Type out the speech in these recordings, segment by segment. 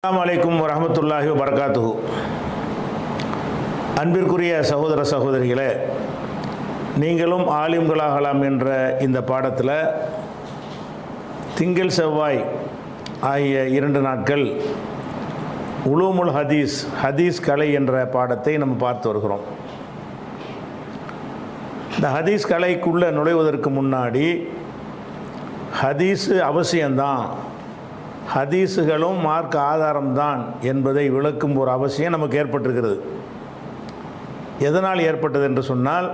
அஸ்ஸலாமு அலைக்கும் வரஹ்மத்துல்லாஹி வபரகாத்துஹு. அன்பிற்குரிய சகோதர சகோதரிகளே, நீங்களும் ஆலிம்களாகலாம் என்ற இந்த பாடத்தில் திங்கள் செவ்வாய் ஆகிய 2 நாட்கள் உலூமுல் ஹதீஸ் கலை என்ற பாடத்தை நம்ம பார்த்து வருகிறோம். இந்த ஹதீஸ் கலைக்குள்ளே நுழைவதற்கு முன்னாடி ஹதீஸு அவசியம்தான், ஹதீஸுகளும் மார்க்க ஆதாரம்தான் என்பதை விளக்கும் ஒரு அவசியம் நமக்கு ஏற்பட்டிருக்கிறது. எதனால் ஏற்பட்டது என்று சொன்னால்,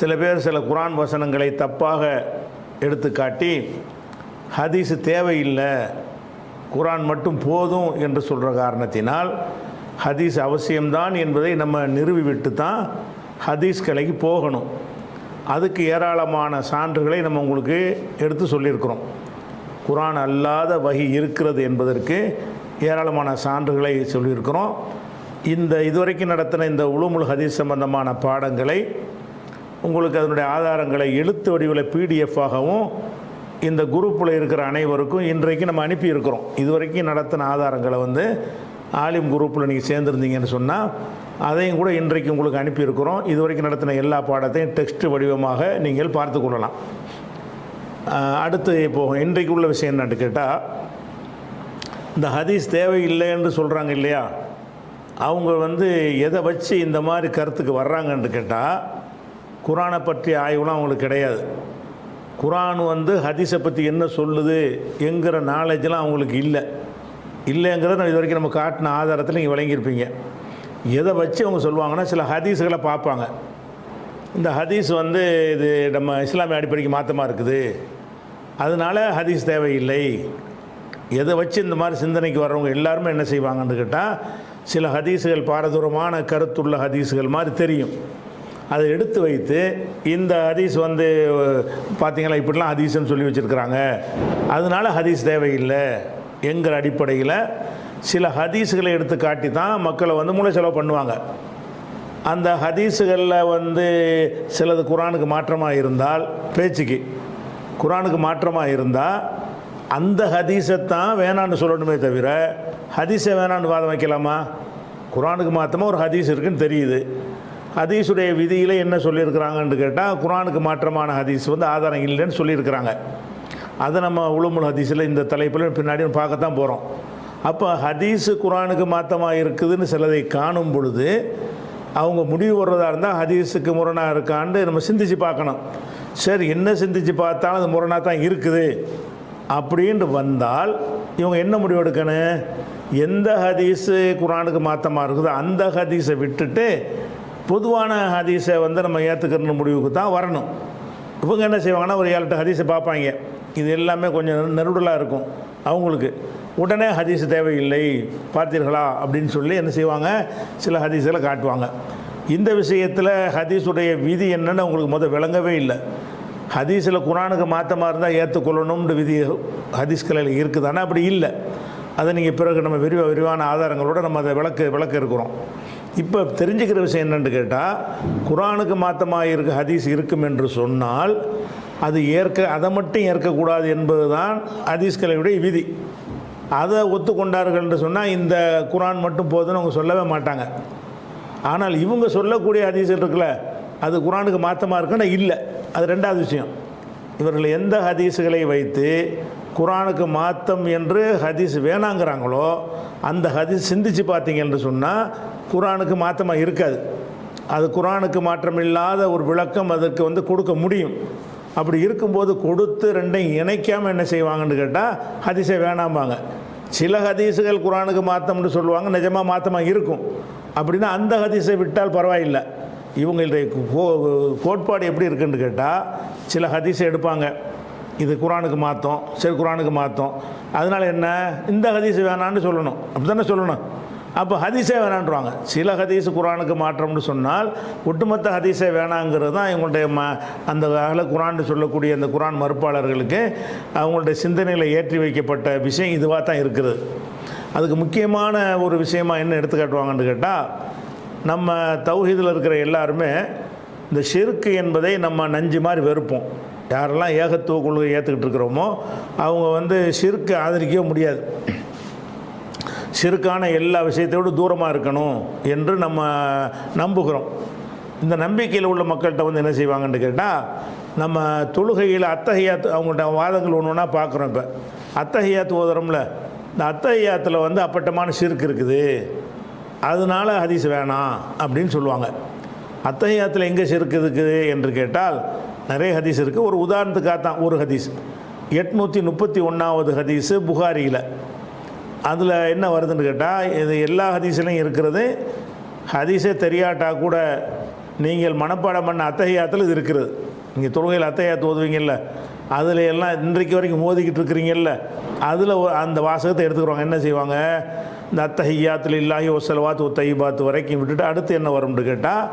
சில பேர் சில குர்ஆன் வசனங்களை தப்பாக எடுத்து காட்டி ஹதீஸு தேவையில்லை, குர்ஆன் மட்டும் போதும் என்று சொல்கிற காரணத்தினால் ஹதீஸ் அவசியம்தான் என்பதை நம்ம நிறுவிவிட்டு தான் ஹதீஸ் கலைக்கு போகணும். அதுக்கு ஏராளமான சான்றுகளை நம்ம உங்களுக்கு எடுத்து சொல்லியிருக்கிறோம். குர்ஆன் அல்லாத வஹி இருக்கிறது என்பதற்கு ஏராளமான சான்றுகளை சொல்லியிருக்கிறோம். இதுவரைக்கும் நடத்தின இந்த உலூமுல் ஹதீஸ் சம்பந்தமான பாடங்களை உங்களுக்கு அதனுடைய ஆதாரங்களை எழுத்து வடிவில் பிடிஎஃபாகவும் இந்த குரூப்பில் இருக்கிற அனைவருக்கும் இன்றைக்கு நம்ம அனுப்பியிருக்கிறோம். இதுவரைக்கும் நடத்தின ஆதாரங்களை ஆலிம் குரூப்பில் நீங்கள் சேர்ந்துருந்தீங்கன்னு சொன்னால் அதையும் கூட இன்றைக்கு உங்களுக்கு அனுப்பியிருக்கிறோம். இதுவரைக்கும் நடத்தின எல்லா பாடத்தையும் டெக்ஸ்ட் வடிவமாக நீங்கள் பார்த்து கொள்ளலாம். அடுத்து இப்போது இன்றைக்கு உள்ள விஷயம் என்னன்னு கேட்டால், இந்த ஹதீஸ் தேவையில்லை என்று சொல்கிறாங்க இல்லையா, அவங்க எதை வச்சு இந்த மாதிரி கருத்துக்கு வர்றாங்கன்னு கேட்டால், குர்ஆனை பற்றிய ஆய்வுலாம் அவங்களுக்கு கிடையாது. குர்ஆன் ஹதீஸை பற்றி என்ன சொல்லுது என்கிற நாலேஜெலாம் அவங்களுக்கு இல்லைங்கிறத இது வரைக்கும் நம்ம காட்டின ஆதாரத்தில் நீங்கள் விளங்கியிருப்பீங்க. எதை வச்சு அவங்க சொல்லுவாங்கன்னா, சில ஹதீஸுகளை பார்ப்பாங்க. இந்த ஹதீஸ் இது நம்ம இஸ்லாமிய அடிப்படைக்கு மாற்றமாக இருக்குது, அதனால் ஹதீஸ் தேவையில்லை. எதை வச்சு இந்த மாதிரி சிந்தனைக்கு வர்றவங்க எல்லாருமே என்ன செய்வாங்கன்னு கேட்டால், சில ஹதீஸுகள் பாரதூரமான கருத்துள்ள ஹதீஸுகள் மாதிரி தெரியும், அதை எடுத்து வைத்து இந்த ஹதீஸ் பார்த்திங்களா இப்படிலாம் ஹதீஸ்ன்னு சொல்லி வச்சுருக்கிறாங்க, அதனால் ஹதீஸ் தேவையில்லை என்கிற அடிப்படையில் சில ஹதீஸுகளை எடுத்து காட்டி தான் மக்களை மூளை செலவு பண்ணுவாங்க. அந்த ஹதீஸுகளில் சிலது குர்ஆனுக்கு மாற்றமாக இருந்தால், பேச்சுக்கு குர்ஆனுக்கு மாற்றமாக இருந்தால் அந்த ஹதீஸைத்தான் வேணான்னு சொல்லணுமே தவிர ஹதீஸை வேணான்னு வாதம் வைக்கலாமா? குர்ஆனுக்கு மாற்றமாக ஒரு ஹதீஸ் இருக்குதுன்னு தெரியுது, ஹதீஸுடைய விதியில் என்ன சொல்லியிருக்கிறாங்கன்னு கேட்டால் குர்ஆனுக்கு மாற்றமான ஹதீஸ் ஆதாரம் இல்லைன்னு சொல்லியிருக்கிறாங்க. அதை நம்ம உலூமுல் ஹதீஸில் இந்த தலைப்பில் பின்னாடி பார்க்கத்தான் போகிறோம். அப்போ ஹதீஸு குர்ஆனுக்கு மாற்றமாக இருக்குதுன்னு சிலதை காணும் பொழுது அவங்க முடிவு வர்றதா இருந்தால் ஹதீஸுக்கு முரணாக இருக்கான்னு நம்ம சிந்திச்சு பார்க்கணும். சரி, என்ன சிந்திச்சு பார்த்தாலும் அது முரணாக தான் இருக்குது அப்படின்ட்டு வந்தால் இவங்க என்ன முடிவு எடுக்கணும்? எந்த ஹதீஸு குர்ஆனுக்கு மாற்றமாக இருக்குதோ அந்த ஹதீஸை விட்டுட்டு பொதுவான ஹதீஸை நம்ம ஏற்றுக்கிற முடிவுக்கு தான் வரணும். இவங்க என்ன செய்வாங்கன்னா, ஒரு 7-8 ஹதீஸை பார்ப்பாங்க, இது எல்லாமே கொஞ்சம் நெருடலாக இருக்கும் அவங்களுக்கு. உடனே ஹதீஸ் தேவையில்லை பார்த்தீர்களா அப்படின்னு சொல்லி என்ன செய்வாங்க, சில ஹதீஸுகளை காட்டுவாங்க. இந்த விஷயத்தில் ஹதீஸுடைய விதி என்னென்னு அவங்களுக்கு விளங்கவே இல்லை. ஹதீஸில் குர்ஆனுக்கு மாற்றமாக இருந்தால் ஏற்றுக்கொள்ளணும்னு விதி ஹதீஸ்களில் இருக்குதானா? அப்படி இல்லை. அதை நீங்கள் பிறகு நம்ம விரிவான ஆதாரங்களோடு நம்ம அதை விளக்க இருக்கிறோம். இப்போ தெரிஞ்சுக்கிற விஷயம் என்னென்னு கேட்டால், குர்ஆனுக்கு மாற்றமாக ஹதீஸ் இருக்கும் என்று சொன்னால் அதை மட்டும் ஏற்கக்கூடாது என்பது தான் ஹதீஸ்களுடைய விதி. அதை ஒத்துக்கொண்டார்கள் என்று சொன்னால் இந்த குர்ஆன் மட்டும் போதுன்னு அவங்க சொல்லவே மாட்டாங்க. ஆனால் இவங்க சொல்லக்கூடிய ஹதீஸ் இருக்குல்ல, அது குர்ஆனுக்கு மாற்றமாக இருக்குன்னா இல்லை, அது ரெண்டாவது விஷயம். இவர்கள் எந்த ஹதீஸுகளை வைத்து குர்ஆனுக்கு மாற்றம் என்று ஹதீஸ் வேணாங்கிறாங்களோ அந்த ஹதீஸ் சிந்திச்சு பார்த்தீங்க என்று சொன்னால் குர்ஆனுக்கு மாற்றமாக இருக்காது. அது குர்ஆனுக்கு மாற்றம் இல்லாத ஒரு விளக்கம் அதற்கு கொடுக்க முடியும். அப்படி இருக்கும்போது கொடுத்து ரெண்டையும் இணைக்காமல் என்ன செய்வாங்கன்னு கேட்டால் ஹதீஸை வேணாம்பாங்க. சில ஹதீஸுகள் குர்ஆனுக்கு மாற்றம்னு சொல்லுவாங்க, நிஜமாக மாற்றமாக இருக்கும். அப்படின்னா அந்த ஹதீஸை விட்டால் பரவாயில்லை. இவங்களுடைய கோட்பாடு எப்படி இருக்குன்னு கேட்டால், சில ஹதீஸை எடுப்பாங்க, இது குர்ஆனுக்கு மாற்றோம், சரி குர்ஆனுக்கு மாற்றோம், அதனால் என்ன இந்த ஹதீஸை வேணான்னு சொல்லணும், அப்படி தானே சொல்லணும். அப்போ ஹதீஸே வேணான்றாங்க. சில ஹதீஸ் குர்ஆனுக்கு மாற்றம்னு சொன்னால் ஒட்டுமொத்த ஹதீஸே வேணாங்கிறது தான் இவங்களுடைய அந்த குர்ஆன் சொல்லக்கூடிய அந்த குர்ஆன் மறுப்பாளர்களுக்கு அவங்களுடைய சிந்தனையில் ஏற்றி வைக்கப்பட்ட விஷயம் இதுவாக தான் இருக்குது. அதுக்கு முக்கியமான ஒரு விஷயமாக என்ன எடுத்துக்காட்டுவாங்கன்னு கேட்டால், நம்ம தௌஹீதில் இருக்கிற எல்லாருமே இந்த ஷிர்க் என்பதை நம்ம நஞ்சு மாதிரி வெறுப்போம். யாரெல்லாம் ஏகத்துவ கொள்கை ஏற்றுக்கிட்டு இருக்கிறோமோ அவங்க ஷிர்க்கை ஆதரிக்கவே முடியாது. ஷிர்கான எல்லா விஷயத்தையோடு தூரமாக இருக்கணும் என்று நம்ம நம்புகிறோம். இந்த நம்பிக்கையில் உள்ள மக்கள்கிட்ட வந்து என்ன செய்வாங்கன்னு கேட்டால், நம்ம தொழுகையில் அத்தஹியாத் அவங்கள்ட்ட வாதங்கள் ஒன்று ஒன்றா பார்க்குறோம். இப்போ அத்தஹியாத் ஓதுறோம்ல, இந்த அத்தஹியாத்தில் வந்து அப்பட்டமான ஷிர்க் இருக்குது, அதனால ஹதீஸ் வேணாம் அப்படின்னு சொல்லுவாங்க. அத்தஹியாத்தில் எங்கே ஷிர்க் இருக்குது என்று கேட்டால் நிறைய ஹதீஸ் இருக்குது. ஒரு உதாரணத்துக்காக தான் ஒரு ஹதீஸ் 831வது ஹதீஸு புகாரியில். அதில் என்ன வருதுன்னு கேட்டால், இது எல்லா ஹதீஸ்லையும் இருக்கிறது. ஹதீஸே தெரியாட்டா கூட நீங்கள் மனப்பாடம் பண்ண அத்தஹியாத்தில் இது இருக்கிறது. நீங்கள் தொழுகையில் அத்தஹியாத் ஓதுவீங்கல்ல, அதில் எல்லாம் இன்றைக்கு வரைக்கும் மோதிக்கிட்டு இருக்கிறீங்கல்ல, அதில் அந்த வாசகத்தை எடுத்துக்கிறவங்க என்ன செய்வாங்க, இந்த அத்தஹியாத்தில் இல்லாஹி வஸலவாத் ஒத்தைபாத் வரைக்கும் விட்டுட்டு அடுத்து என்ன வரும்னு கேட்டால்,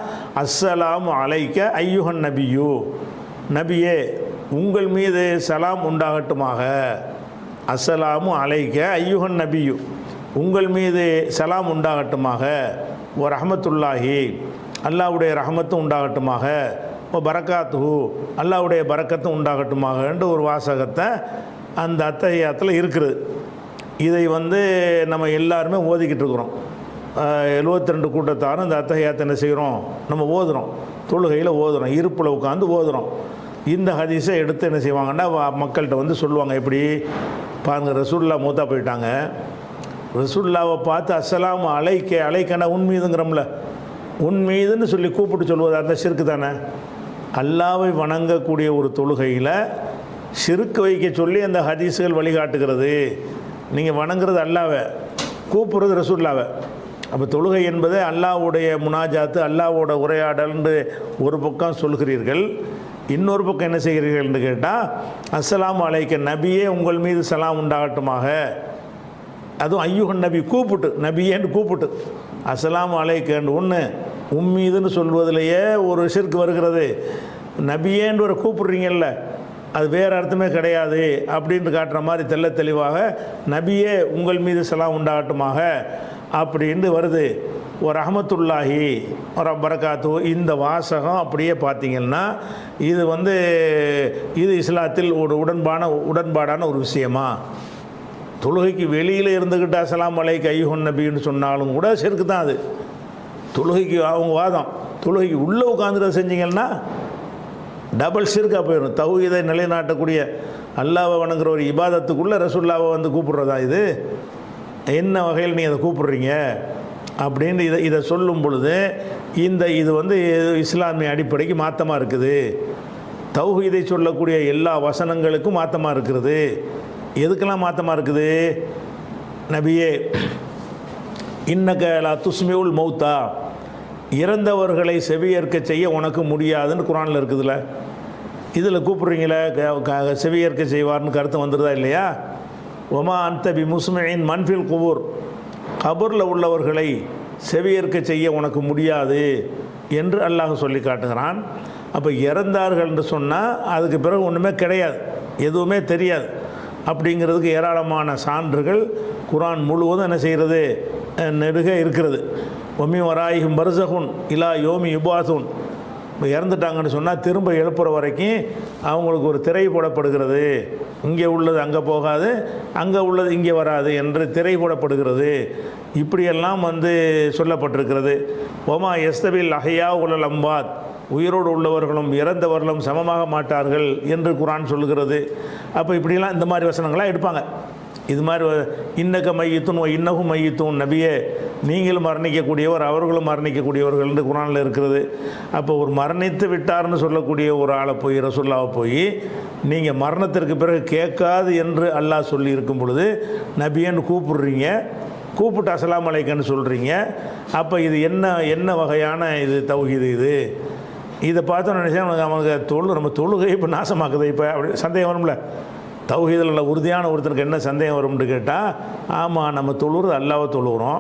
அஸ்ஸலாமு அலைக்க ஐயுஹன் நபியு, நபியே உங்கள் மீது சலாம் உண்டாகட்டுமாக. அஸ்ஸலாமு அலைக்க ஐயுஹன் நபியு, உங்கள் மீது சலாம் உண்டாகட்டுமாக. ஓ ரஹமத்துல்லாஹி, அல்லாஹ்வுடைய ரஹமத்தும் உண்டாகட்டுமாக. ஓ பரக்காத்துஹு, அல்லாஹ்வுடைய பரக்கத்தும் உண்டாகட்டுமாக என்று ஒரு வாசகத்தை அந்த அத்தஹியாத்தில் இருக்குது. இதை வந்து நம்ம எல்லாருமே ஓதிக்கிட்டு இருக்கிறோம். 72 கூட்டத்தாரும் இந்த அத்தஹியாத்தை என்ன செய்கிறோம், நம்ம ஓதுகிறோம், தொழுகையில் ஓதுகிறோம், இருப்பில் உட்காந்து ஓதுகிறோம். இந்த ஹதீஸை எடுத்து என்ன செய்வாங்கன்னா மக்கள்கிட்ட வந்து சொல்லுவாங்க. எப்படி பாருங்கள், ரசூலுல்லாஹ் மூத்தா போயிட்டாங்க, ரசூலுல்லாவை பார்த்து அஸ்ஸலாமு அலைக்க, அலைக்கனா உன் மீதுங்கிறோம்ல, உன் மீதுன்னு சொல்லி கூப்பிட்டு சொல்லுவது அந்த ஷிர்க்கு தானே. அல்லாவை வணங்கக்கூடிய ஒரு தொழுகையில் ஷிர்க் வைக்க சொல்லி அந்த ஹதீஸுகள் வழிகாட்டுகிறது. நீங்கள் வணங்குறது அல்லாவை, கூப்பிட்றது ரசூலுல்லாவை. அப்போ தொழுகை என்பது அல்லாஹ்வுடைய முனாஜாத்து, அல்லாஹ்வோட உரையாடல்னு ஒரு பக்கம் சொல்கிறீர்கள், இன்னொரு பக்கம் என்ன செய்கிறீர்கள் என்று கேட்டால், அஸ்ஸலாமு அலைக்க நபியே உங்கள் மீது சலாம் உண்டாகட்டுமாக. அதுவும் ஐயுகன் நபி கூப்பிட்டு, நபியேன்னு கூப்பிட்டு அஸ்ஸலாமு அலைக்கன்னு ஒன்று உம்மீதுன்னு சொல்வதிலேயே ஒரு ஷிர்க் வருகிறது. நபியேன்னு ஒரு கூப்பிட்றீங்கல்ல, அது வேறு அர்த்தமே கிடையாது அப்படின்ட்டு காட்டுற மாதிரி தெள்ள தெளிவாக நபியே உங்கள் மீது சலாம் உண்டாகட்டுமாக அப்படின்னு வருது. ஒரு ரஹமத்துல்லாஹி ஒரு பரக்காத்து, இந்த வாசகம் அப்படியே பார்த்தீங்கன்னா இது வந்து இது இஸ்லாத்தில் ஒரு உடன்பாடான ஒரு விஷயமா? தொழுகைக்கு வெளியில் இருந்துக்கிட்டு அஸ்ஸலாமு அலைக்க ஐயுஹன் நபின்னு சொன்னாலும் கூட ஷிர்க் தான் அது. தொழுகைக்கு அவங்க வாதம், தொழுகைக்கு உள்ளே உட்காந்துட்டு செஞ்சீங்கன்னா டபுள் ஷிர்காக போயிடும். தௌஹீதை நிலைநாட்டக்கூடிய அல்லாஹ்வை வணங்குற ஒரு இபாதத்துக்குள்ளே ரசூலுல்லாவை வந்து கூப்பிட்றதா இது? என்ன வகையில் நீங்கள் அதை கூப்பிட்றீங்க அப்படின்னு இதை சொல்லும் பொழுது இது வந்து இஸ்லாமிய அடிப்படைக்கு மாற்றமாக இருக்குது. தௌஹீதை சொல்லக்கூடிய எல்லா வசனங்களுக்கும் மாற்றமாக இருக்கிறது. எதுக்கெல்லாம் மாற்றமாக இருக்குது? நபியே இன்னக லா துஸ்மிஉல் மௌத்தா, இறந்தவர்களை செவியேற்க செய்ய உனக்கு முடியாதுன்னு குர்ஆனில் இருக்குதுல்ல, இதில் கூப்பிட்றீங்களே செவியேற்க செய்வார்னு கருத்து வந்துடுதா இல்லையா? ஒமா அந்த பி முஸ்மின் மன்ஃபில் குபூர், கபூரில் உள்ளவர்களை செவியேற்க செய்ய உனக்கு முடியாது என்று அல்லாஹ் சொல்லி காட்டுகிறான். அப்போ இறந்தார்கள் என்று சொன்னால் அதுக்கு பிறகு ஒன்றுமே கிடையாது, எதுவுமே தெரியாது அப்படிங்கிறதுக்கு ஏராளமான சான்றுகள் குர்ஆன் முழுவதும் என்ன செய்கிறது, நெடுக இருக்கிறது. ஒமி வராயிஹும் பர்ஸகுன் இலா யோமி யுபாசுன், இப்போ இறந்துட்டாங்கன்னு சொன்னால் திரும்ப எழுப்புற வரைக்கும் அவங்களுக்கு ஒரு திரை போடப்படுகிறது. இங்கே உள்ளது அங்கே போகாது, அங்கே உள்ளது இங்கே வராது என்று திரை போடப்படுகிறது. இப்படியெல்லாம் வந்து சொல்லப்பட்டிருக்கிறது. ஒமா எஸ்தபில் அஹ்யா உலல் அம்பாத், உயிரோடு உள்ளவர்களும் இறந்தவர்களும் சமமாக மாட்டார்கள் என்று குர்ஆன் சொல்கிறது. அப்போ இப்படிலாம் இந்த மாதிரி வசனங்களாக எடுப்பாங்க. இது மாதிரி இன்னக மையத்துன் இன்னகும் மையத்துன், நபியே நீங்களும் மரணிக்கக்கூடியவர் அவர்களும் மரணிக்கக்கூடியவர்கள் என்று குர்ஆனில் இருக்கிறது. அப்போ ஒரு மரணித்து விட்டார்னு சொல்லக்கூடிய ஒரு ஆளை போய் ரசூலுல்லாவை போய் நீங்கள் மரணத்திற்கு பிறகு கேட்காது என்று அல்லாஹ் சொல்லி இருக்கும் பொழுது நபியன்னு கூப்பிடுறீங்க, கூப்பிட்டு அஸ்ஸலாமு அலைக்கன்னு சொல்கிறீங்க. அப்போ இது என்ன வகையான இது தௌஹீது? இதை பார்த்தோன்னு நினச்சா அவனுக்கு நம்ம தொழுகை இப்போ நாசமாக்குது. இப்போ அப்படி சந்தேகம் வரும்ல, தௌஹீதில் உள்ள உறுதியான ஒருத்தருக்கு என்ன சந்தேகம் வரும்னு கேட்டால், ஆமாம் நம்ம தொழுகிறது அல்லாஹ்வை தொழுகிறோம்,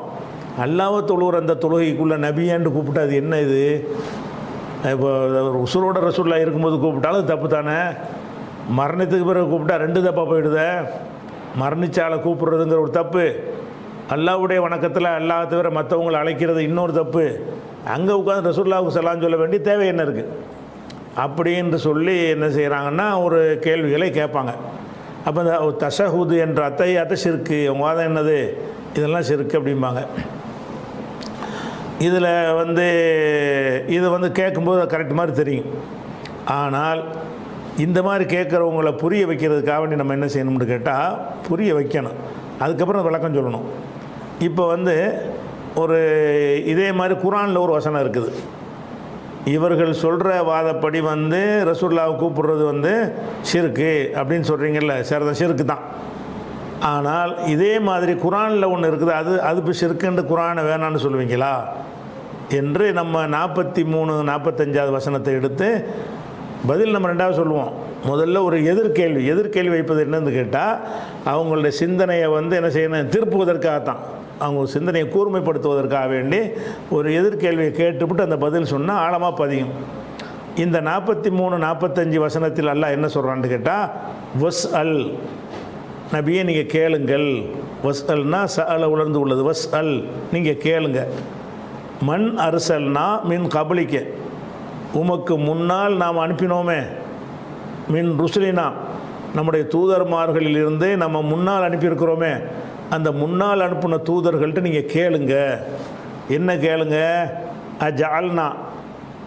அல்லாஹ்வை தொழுகிற அந்த தொழுகைக்குள்ளே நபியான்னு கூப்பிட்டா அது என்ன இது? இப்போ உசுரோட ரசூலுல்லாஹ் இருக்கும்போது கூப்பிட்டாலும் அது தப்பு தானே, மரணத்துக்கு பிறகு கூப்பிட்டா ரெண்டு தப்பாக போயிடுதே. மரணிச்சாலை கூப்பிட்றதுங்கிற ஒரு தப்பு, அல்லாஹ்வுடைய வணக்கத்தில் அல்லாஹ் தவிர மற்றவங்களை அழைக்கிறது இன்னொரு தப்பு. அங்கே உட்காந்து ரசூலுல்லாஹ்வுக்கு சலாம் சொல்ல வேண்டிய தேவை என்ன இருக்குது அப்படின்னு சொல்லி என்ன செய்கிறாங்கன்னா ஒரு கேள்விகளை கேட்பாங்க. அப்போ இந்த தஷஹுது என்ற அத்தஹியாத்து ஷிர்க்கு, அவங்க வாதம் என்னது, இதெல்லாம் ஷிர்க் அப்படிம்பாங்க. இதில் இது கேட்கும்போது கரெக்ட் மாதிரி தெரியும். ஆனால் இந்த மாதிரி கேட்குறவங்கள புரிய வைக்கிறதுக்காக வேண்டி நம்ம என்ன செய்யணும்னு கேட்டால் புரிய வைக்கணும், அதுக்கப்புறம் விளக்கம் சொல்லணும். இப்போ ஒரு இதே மாதிரி குர்ஆனில் ஒரு வசனம் இருக்குது. இவர்கள் சொல்கிற வாதப்படி ரசூலுல்லாஹ்வை கூப்பிடுறது ஷிர்க்கு அப்படின்னு சொல்கிறீங்கல்ல, சரிதான், ஷிர்க்கு தான். ஆனால் இதே மாதிரி குர்ஆனில் ஒன்று இருக்குது, அது இப்போ ஷிர்க்குன்னு குர்ஆனை வேணான்னு சொல்லுவீங்களா என்று நம்ம 43, 45வது வசனத்தை எடுத்து பதில் நம்ம ரெண்டாவது சொல்லுவோம். முதல்ல ஒரு எதிர்கேள்வி வைப்பது என்னன்னு கேட்டால், அவங்களுடைய சிந்தனையை என்ன செய்யணும், திருப்புவதற்காகத்தான், அவங்க சிந்தனையை கூர்மைப்படுத்துவதற்காக வேண்டி ஒரு எதிர்கேள்வியை கேட்டுவிட்டு அந்த பதில் சொன்னால் ஆழமாக பதியும். இந்த 43, 45 வசனத்தில் அல்லாஹ் என்ன சொல்கிறான்னு கேட்டால், வஸ் அல் நபியே நீங்கள் கேளுங்கள். வஸ் அல்னா சஅல உலர்ந்து உள்ளது, வஸ் அல் நீங்கள் கேளுங்க. மண் அர்சல்னா மின் கபலிக்க, உமக்கு முன்னால் நாம் அனுப்பினோமே, மின் ருசுலினா நம்முடைய தூதர்மார்களிலிருந்து நம்ம முன்னால் அனுப்பியிருக்கிறோமே, அந்த முன்னால் அனுப்பின தூதர்கள்ட்ட நீங்கள் கேளுங்க. என்ன கேளுங்க? அஜஅல்னா